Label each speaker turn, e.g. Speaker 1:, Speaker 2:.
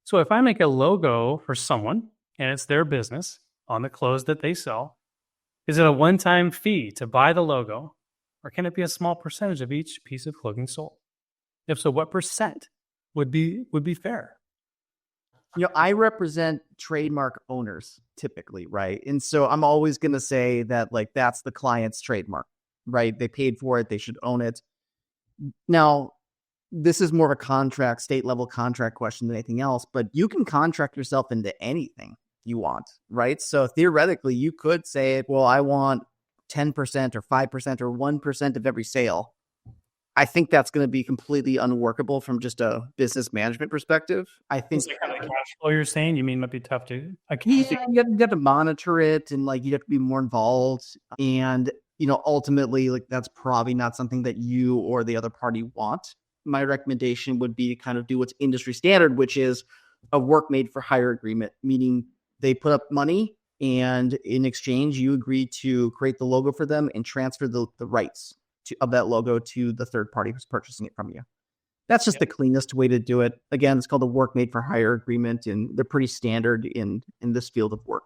Speaker 1: So if I make a logo for someone and it's their business on the clothes that they sell, is it a one-time fee to buy the logo, or can it be a small percentage of each piece of clothing sold? If so, what percent would be fair?
Speaker 2: I represent trademark owners typically, right? And so I'm always going to say that like that's the client's trademark, right? They paid for it, they should own it. Now, this is more of a contract, state level contract question than anything else, but you can contract yourself into anything you want, right? So theoretically, you could say, well, I want 10% or 5% or 1% of every sale. I think that's going to be completely unworkable from just a business management perspective. I think
Speaker 1: It's like kind of cash flow you're saying, you mean might be tough to.
Speaker 2: you have to monitor it, and like you have to be more involved. And ultimately, like that's probably not something that you or the other party want. My recommendation would be to kind of do what's industry standard, which is a work made for hire agreement, meaning they put up money and in exchange, you agree to create the logo for them and transfer the rights of that logo to the third party who's purchasing it from you. That's just the cleanest way to do it. Again, it's called a work made for hire agreement, and they're pretty standard in this field of work.